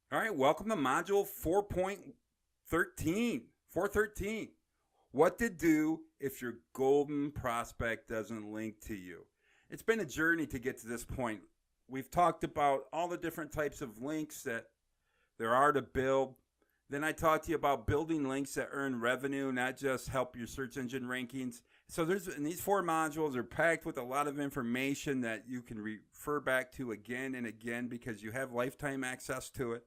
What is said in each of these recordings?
All right, welcome to module 4.13. 413. What to do if your golden prospect doesn't link to you. It's been a journey to get to this point. We've talked about all the different types of links that there are to build. Then I talked to you about building links that earn revenue, not just help your search engine rankings. So and these four modules are packed with a lot of information that you can refer back to again and again because you have lifetime access to it.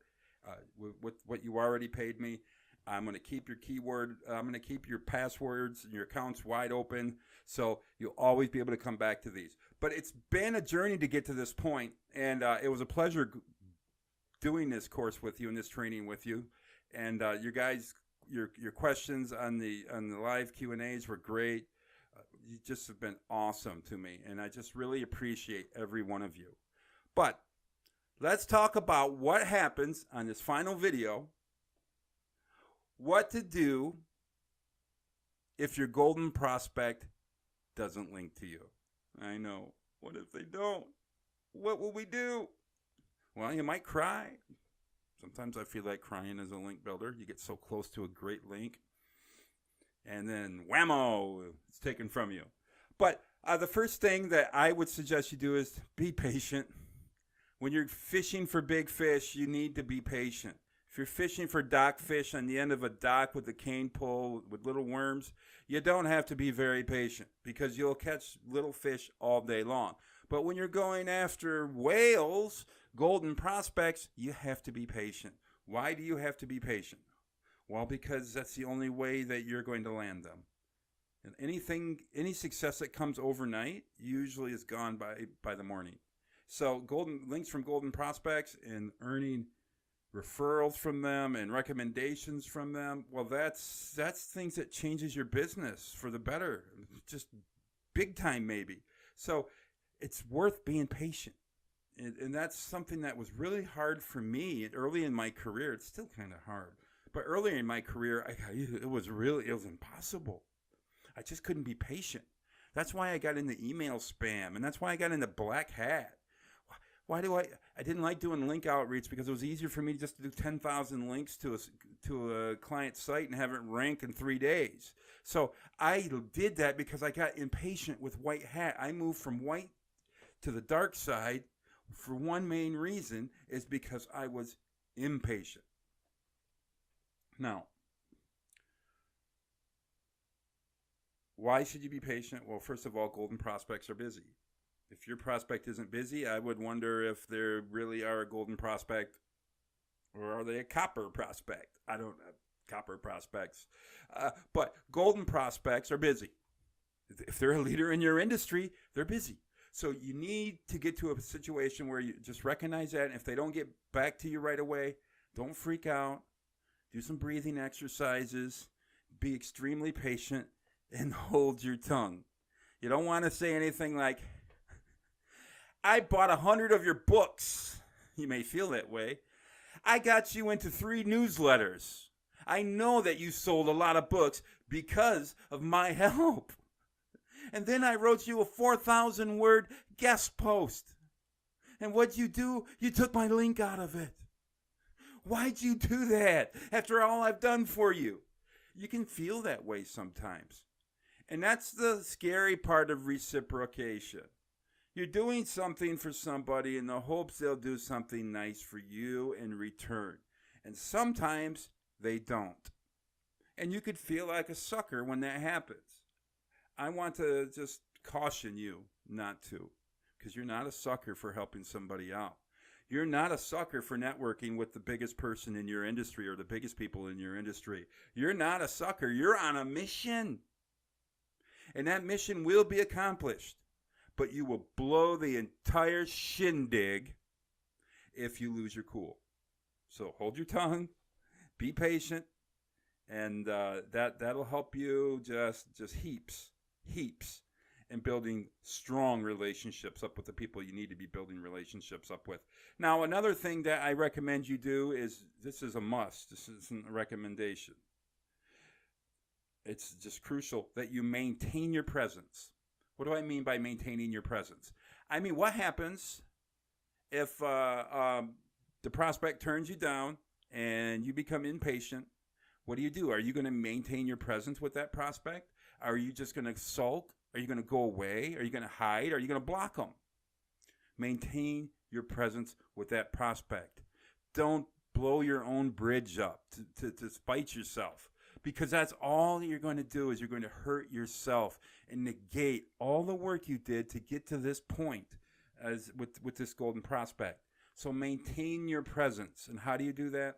With what you already paid me, I'm going to keep your keyword. I'm going to keep your passwords and your accounts wide open, so you'll always be able to come back to these. But it's been a journey to get to this point, and it was a pleasure doing this course with you and this training with you. And you guys, your questions on the live Q&As were great. You just have been awesome to me, and I just really appreciate every one of you. But let's talk about what happens on this final video. What to do if your golden prospect doesn't link to you. I know. What if they don't? What will we do? Well, you might cry. Sometimes I feel like crying as a link builder. You get so close to a great link, and then whammo, it's taken from you. But the first thing that I would suggest you do is be patient. When you're fishing for big fish, you need to be patient. If you're fishing for dock fish on the end of a dock with a cane pole with little worms, you don't have to be very patient because you'll catch little fish all day long. But when you're going after whales, golden prospects, you have to be patient. Why do you have to be patient? Well, because that's the only way that you're going to land them. And any success that comes overnight usually is gone by the morning. So golden links from golden prospects and earning referrals from them and recommendations from them, well, that's things that changes your business for the better, just big time maybe. So it's worth being patient. And that's something that was really hard for me early in my career. It's still kind of hard. But earlier in my career, it was impossible. I just couldn't be patient. That's why I got into email spam, and that's why I got into black hat. Why do I didn't like doing link outreach because it was easier for me just to do 10,000 links to a client site and have it rank in 3 days. So I did that because I got impatient with white hat. I moved from white to the dark side for one main reason, is because I was impatient. Now, why should you be patient? Well, first of all, golden prospects are busy. If your prospect isn't busy, I would wonder if they really are a golden prospect, or are they a copper prospect? I don't know, copper prospects. But golden prospects are busy. If they're a leader in your industry, they're busy. So you need to get to a situation where you just recognize that. And if they don't get back to you right away, don't freak out. Do some breathing exercises. Be extremely patient and hold your tongue. You don't want to say anything like, I bought 100 of your books. You may feel that way. I got you into 3 newsletters. I know that you sold a lot of books because of my help. And then I wrote you a 4,000-word guest post. And what'd you do? You took my link out of it. Why'd you do that after all I've done for you? You can feel that way sometimes. And that's the scary part of reciprocation. You're doing something for somebody in the hopes they'll do something nice for you in return. And sometimes they don't. And you could feel like a sucker when that happens. I want to just caution you not to, because you're not a sucker for helping somebody out. You're not a sucker for networking with the biggest person in your industry or the biggest people in your industry. You're not a sucker. You're on a mission. And that mission will be accomplished. But you will blow the entire shindig if you lose your cool. So hold your tongue, be patient, and that'll help you just heaps in building strong relationships up with the people you need to be building relationships up with. Now, another thing that I recommend you do is, this is a must. This isn't a recommendation. It's just crucial that you maintain your presence. What do I mean by maintaining your presence? I mean, what happens if the prospect turns you down and you become impatient, what do? Are you going to maintain your presence with that prospect? Are you just going to sulk? Are you going to go away? Are you going to hide? Are you going to block them? Maintain your presence with that prospect. Don't blow your own bridge up to spite yourself, because that's all you're going to do is you're going to hurt yourself and negate all the work you did to get to this point as with this golden prospect. So maintain your presence. And how do you do that?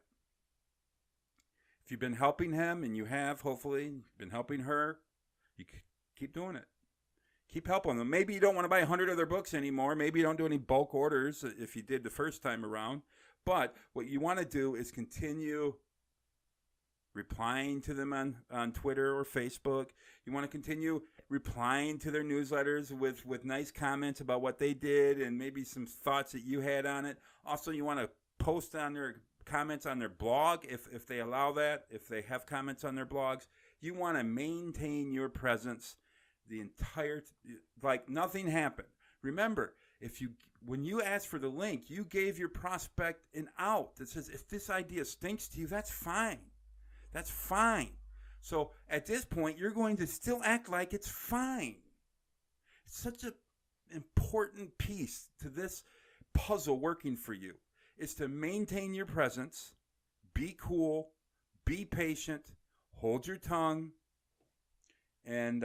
If you've been helping him, and you have, hopefully, been helping her, you keep doing it. Keep helping them. Maybe you don't want to buy 100 of their books anymore. Maybe you don't do any bulk orders if you did the first time around. But what you want to do is continue replying to them on Twitter or Facebook. You want to continue replying to their newsletters with nice comments about what they did and maybe some thoughts that you had on it. Also, you want to post on their comments on their blog if they allow that, if they have comments on their blogs. You want to maintain your presence the entire like nothing happened. Remember, when you asked for the link, you gave your prospect an out that says, if this idea stinks to you, that's fine. That's fine. So at this point, you're going to still act like it's fine. It's such an important piece to this puzzle working for you. Is to maintain your presence, be cool, be patient, hold your tongue, and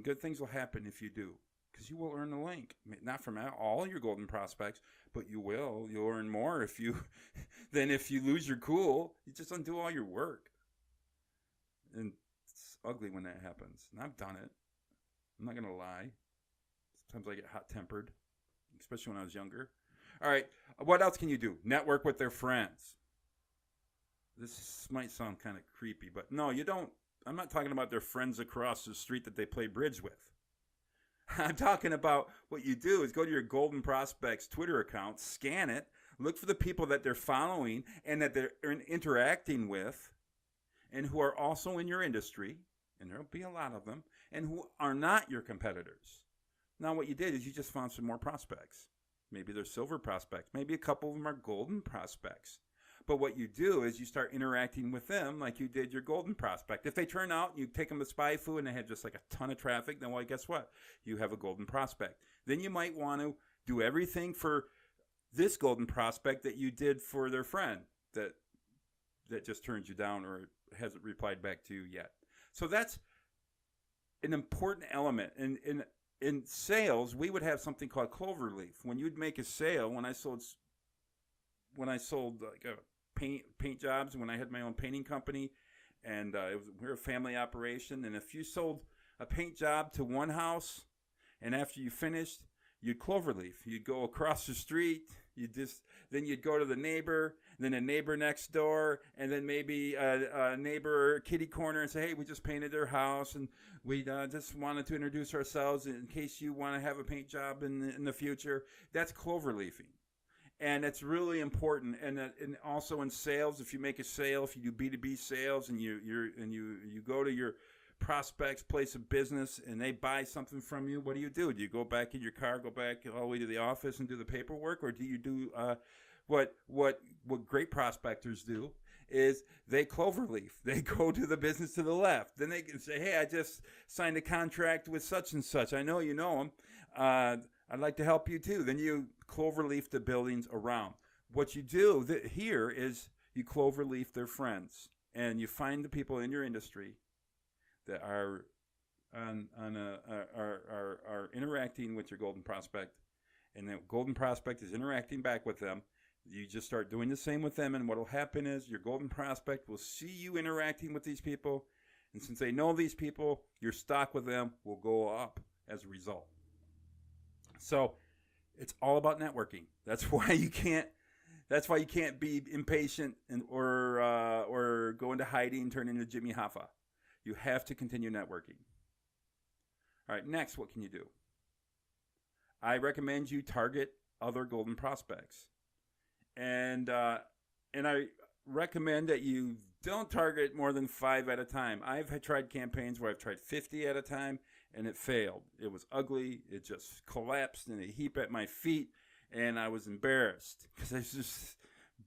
good things will happen if you do. Because you will earn the link. Not from all your golden prospects, but you will. You'll earn more than if you lose your cool. You just undo all your work. And it's ugly when that happens. And I've done it. I'm not going to lie. Sometimes I get hot-tempered, especially when I was younger. All right, what else can you do? Network with their friends. This might sound kind of creepy, but no, you don't. I'm not talking about their friends across the street that they play bridge with. I'm talking about what you do is go to your Golden Prospects Twitter account, scan it, look for the people that they're following and that they're interacting with and who are also in your industry, and there'll be a lot of them, and who are not your competitors. Now what you did is you just found some more prospects. Maybe they're silver prospects. Maybe a couple of them are golden prospects. But what you do is you start interacting with them like you did your golden prospect. If they turn out, you take them to Spy Food and they have just like a ton of traffic, then well, guess what? You have a golden prospect. Then you might want to do everything for this golden prospect that you did for their friend that just turned you down or hasn't replied back to you yet. So that's an important element. In sales, we would have something called cloverleaf. When you'd make a sale, when I sold like paint jobs, when I had my own painting company, and we were a family operation, and if you sold a paint job to one house, and after you finished, you'd cloverleaf. You'd go across the street. Then you'd go to the neighbor, then a neighbor next door, and then maybe a neighbor kitty corner and say, hey, we just painted their house, and we just wanted to introduce ourselves in case you want to have a paint job in the future. That's cloverleafing. And it's really important. And also in sales, if you make a sale, if you do B2B sales and you go to your prospect's place of business and they buy something from you, what do? Do you go back in your car, go back all the way to the office and do the paperwork? Or do you do what great prospectors do is they cloverleaf. They go to the business to the left. Then they can say, hey, I just signed a contract with such and such. I know you know them. I'd like to help you too. Then you cloverleaf the buildings around. What you do here is you cloverleaf their friends. And you find the people in your industry that are interacting with your golden prospect, and the golden prospect is interacting back with them. You just start doing the same with them, and what will happen is your golden prospect will see you interacting with these people, and since they know these people, your stock with them will go up as a result. So it's all about networking. That's why you can't be impatient or go into hiding, turn into Jimmy Hoffa. You have to continue networking. All right, next, what can you do? I recommend you target other golden prospects. And I recommend that you don't target more than 5 at a time. I've tried campaigns where I've tried 50 at a time, and it failed. It was ugly. It just collapsed in a heap at my feet, and I was embarrassed because I was just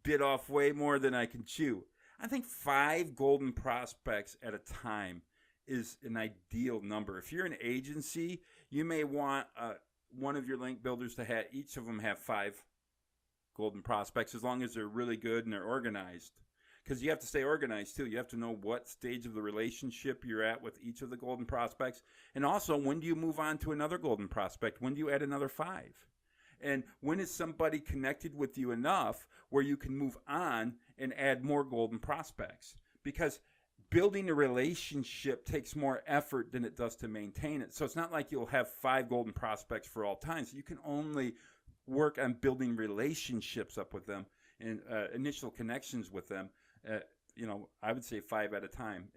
bit off way more than I can chew. I think 5 golden prospects at a time is an ideal number. If you're an agency, you may want one of your link builders to have each of them have 5 golden prospects, as long as they're really good and they're organized. Because you have to stay organized too. You have to know what stage of the relationship you're at with each of the golden prospects. And also, when do you move on to another golden prospect? When do you add another 5? And when is somebody connected with you enough where you can move on and add more golden prospects? Because building a relationship takes more effort than it does to maintain it. So it's not like you'll have 5 golden prospects for all time. So you can only work on building relationships up with them and initial connections with them. I would say 5 at a time,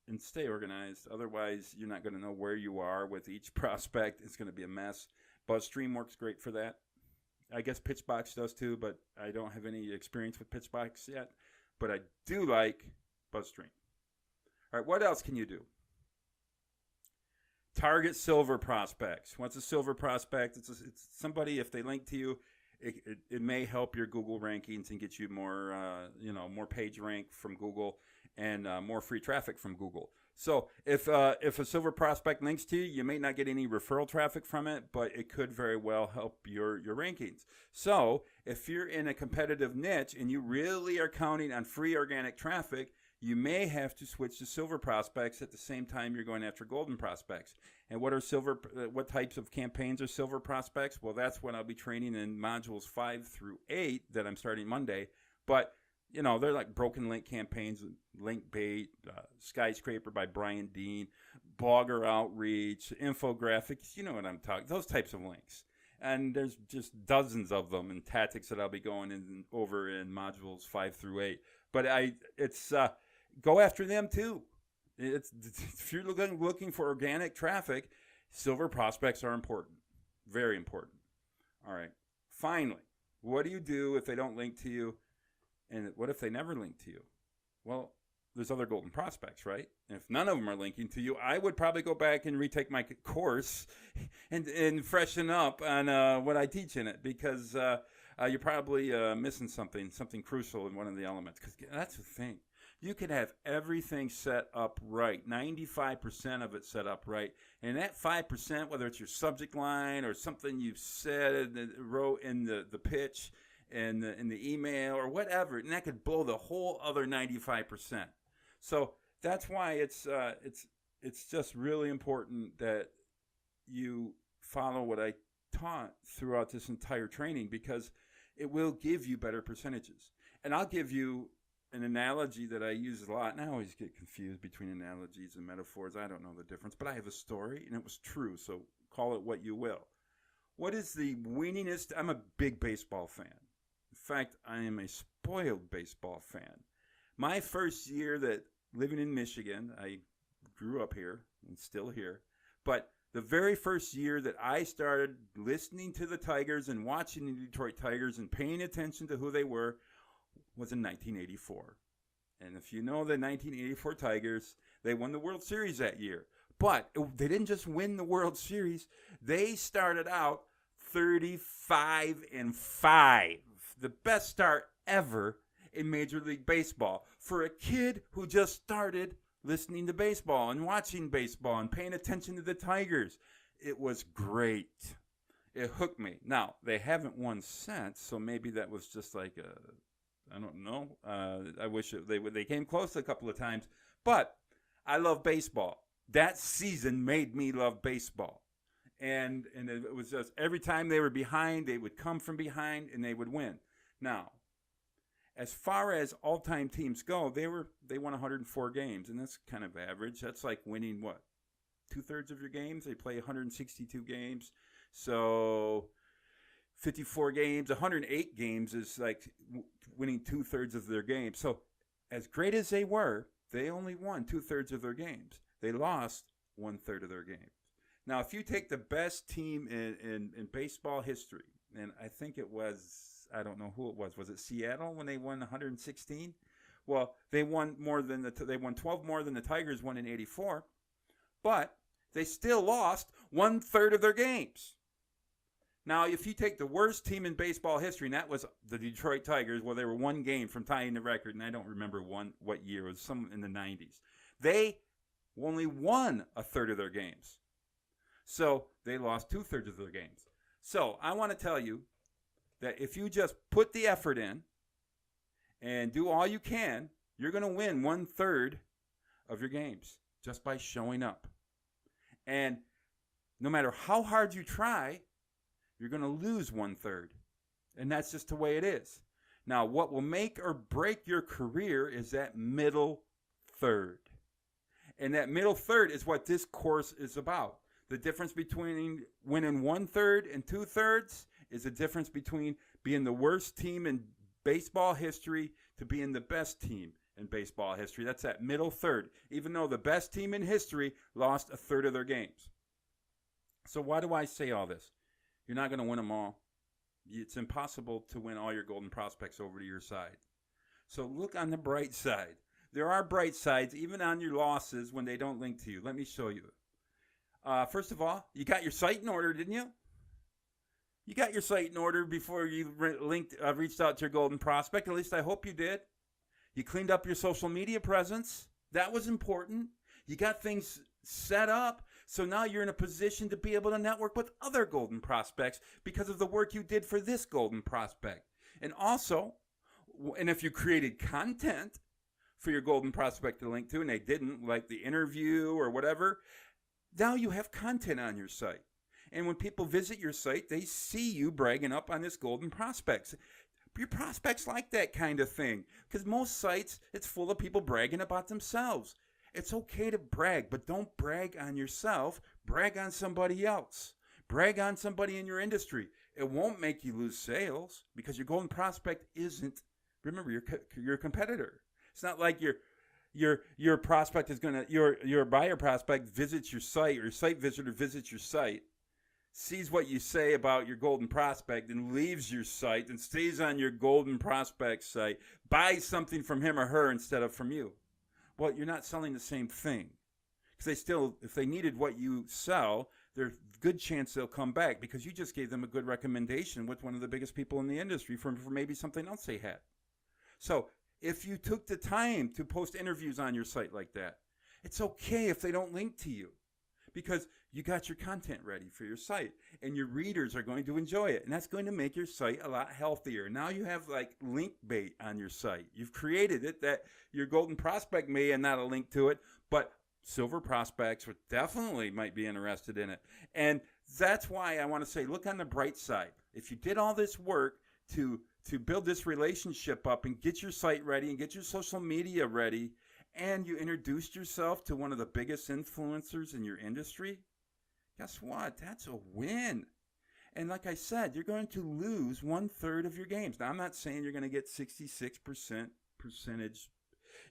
and stay organized. Otherwise, you're not going to know where you are with each prospect. It's going to be a mess. BuzzStream works great for that. I guess Pitchbox does too, but I don't have any experience with Pitchbox yet. But I do like BuzzStream. All right, what else can you do? Target silver prospects. What's a silver prospect? It's somebody, if they link to you, it may help your Google rankings and get you more, more page rank from Google and more free traffic from Google. So if a silver prospect links to you, you may not get any referral traffic from it, but it could very well help your rankings. So if you're in a competitive niche and you really are counting on free organic traffic, you may have to switch to silver prospects at the same time you're going after golden prospects. And what types of campaigns are silver prospects? Well, that's what I'll be training in modules 5 through 8 that I'm starting Monday. But, they're like broken link campaigns, link bait, skyscraper by Brian Dean, blogger outreach, infographics, you know what I'm talking, those types of links. And there's just dozens of them and tactics that I'll be going over in modules 5 through 8. But go after them too. If you're looking for organic traffic, silver prospects are important, very important. All right. Finally, what do you do if they don't link to you? And what if they never link to you? Well, there's other golden prospects, right? And if none of them are linking to you, I would probably go back and retake my course and freshen up on what I teach in it, because you're probably missing something crucial in one of the elements. Because that's the thing. You can have everything set up right, 95% of it set up right. And that 5%, whether it's your subject line or something you've said and wrote in the pitch and in the email or whatever, and that could blow the whole other 95%. So that's why it's just really important that you follow what I taught throughout this entire training, because it will give you better percentages. And I'll give you an analogy that I use a lot, and I always get confused between analogies and metaphors. I don't know the difference, but I have a story, and it was true, so call it what you will. What is the winningest? I'm a big baseball fan. In fact, I am a spoiled baseball fan. My first year living in Michigan, I grew up here and still here, but the very first year that I started listening to the Tigers and watching the Detroit Tigers and paying attention to who they were was in 1984. And if you know the 1984 Tigers, they won the World Series that year. But they didn't just win the World Series. They started out 35-5. The best start ever in Major League Baseball for a kid who just started listening to baseball and watching baseball and paying attention to the Tigers. It was great. It hooked me. Now, they haven't won since, so maybe that was just like I don't know. I wish they came close a couple of times. But I love baseball. That season made me love baseball. And it was just every time they were behind, they would come from behind and they would win. Now, as far as all-time teams go, they won 104 games, and that's kind of average. That's like winning, what, 2/3 of your games? They play 162 games. So 54 games, 108 games is like winning 2/3 of their games. So as great as they were, they only won 2/3 of their games. They lost 1/3 of their games. Now, if you take the best team in baseball history, and I think it was, I don't know who it was. Was it Seattle when they won 116? Well, they won 12 more than the Tigers won in 84, but they still lost 1/3 of their games. Now, if you take the worst team in baseball history, and that was the Detroit Tigers, well, they were one game from tying the record, and I don't remember what year. It was some in the 90s. They only won a third of their games. So they lost 2/3 of their games. So I want to tell you that if you just put the effort in and do all you can, you're going to win 1/3 of your games just by showing up. And no matter how hard you try, you're going to lose 1/3. And that's just the way it is. Now, what will make or break your career is that middle third. And that middle third is what this course is about. The difference between winning 1/3 and 2/3 is the difference between being the worst team in baseball history to being the best team in baseball history. That's that middle third, even though the best team in history lost 1/3 of their games. So why do I say all this? You're not going to win them all. It's impossible to win all your golden prospects over to your side. So look on the bright side. There are bright sides, even on your losses when they don't link to you. Let me show you. First of all, you got your site in order, didn't you? You got your site in order before you reached out to your golden prospect. At least I hope you did. You cleaned up your social media presence. That was important. You got things set up. So now you're in a position to be able to network with other golden prospects because of the work you did for this golden prospect. And also, and if you created content for your golden prospect to link to, and they didn't, like the interview or whatever, now you have content on your site. And when people visit your site, they see you bragging up on this golden prospects. Your prospects like that kind of thing. Because most sites, it's full of people bragging about themselves. It's okay to brag, but don't brag on yourself. Brag on somebody else. Brag on somebody in your industry. It won't make you lose sales because your golden prospect isn't, remember, your competitor. It's not like your prospect is going to, your buyer prospect visits your site, or your site visitor visits your site, sees what you say about your golden prospect and leaves your site and stays on your golden prospect site, buys something from him or her instead of from you. Well, you're not selling the same thing. Because they still, if they needed what you sell, there's a good chance they'll come back because you just gave them a good recommendation with one of the biggest people in the industry for maybe something else they had. So if you took the time to post interviews on your site like that, it's okay if they don't link to you because you got your content ready for your site and your readers are going to enjoy it. And that's going to make your site a lot healthier. Now you have like link bait on your site. You've created it that your golden prospect may and not a link to it, but silver prospects definitely might be interested in it. And that's why I want to say, look on the bright side. If you did all this work to build this relationship up and get your site ready and get your social media ready, and you introduced yourself to one of the biggest influencers in your industry, guess what? That's a win. And like I said, you're going to lose 1/3 of your games. Now, I'm not saying you're going to get 66% percentage.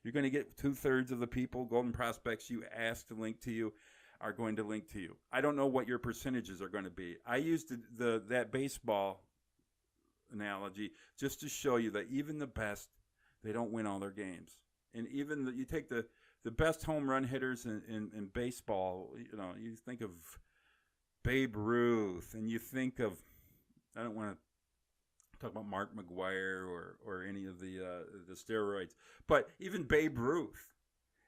You're going to get 2/3 of the people, golden prospects you ask to link to you, are going to link to you. I don't know what your percentages are going to be. I used that baseball analogy just to show you that even the best, they don't win all their games. And even you take the best home run hitters in baseball, you think of Babe Ruth, and you think of, I don't want to talk about Mark McGwire or any of the steroids, but even Babe Ruth,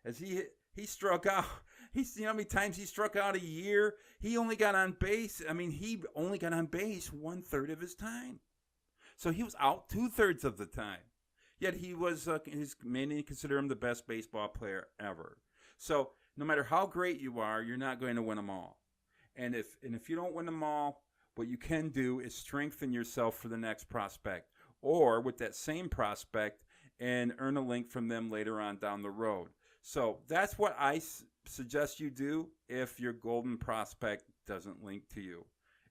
as he struck out, you know how many times he struck out a year? He only got on base. He only got on base 1/3 of his time, so he was out 2/3 of the time. Yet he was, many consider him the best baseball player ever. So no matter how great you are, you're not going to win them all. And if you don't win them all, what you can do is strengthen yourself for the next prospect, or with that same prospect, and earn a link from them later on down the road. So that's what I suggest you do if your golden prospect doesn't link to you.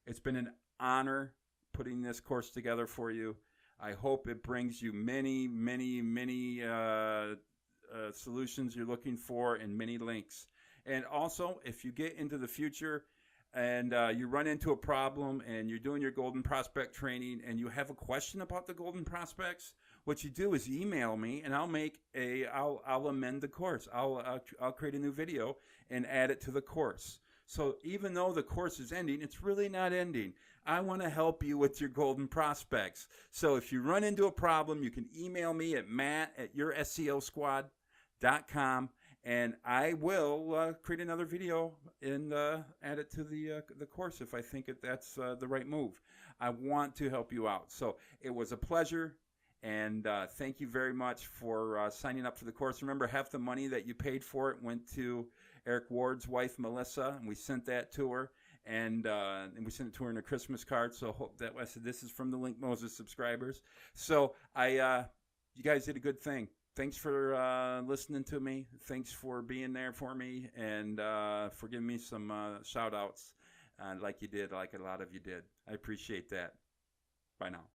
It's been an honor putting this course together for you. I hope it brings you many, many, many solutions you're looking for and many links. And also, if you get into the future and you run into a problem and you're doing your golden prospect training and you have a question about the golden prospects, what you do is email me and I'll amend the course. I'll create a new video and add it to the course. So even though the course is ending, it's really not ending. I want to help you with your golden prospects. So if you run into a problem, you can email me at matt@yoursEOsquad.com, and I will create another video and add it to the course if I think that's the right move. I want to help you out. So it was a pleasure. And thank you very much for signing up for the course. Remember, half the money that you paid for it went to Eric Ward's wife, Melissa, and we sent that to her. And we sent it to her in a Christmas card. So hope that I said this is from the Link Moses subscribers. So you guys did a good thing. Thanks for listening to me. Thanks for being there for me, and for giving me some shout outs like you did, like a lot of you did. I appreciate that. Bye now.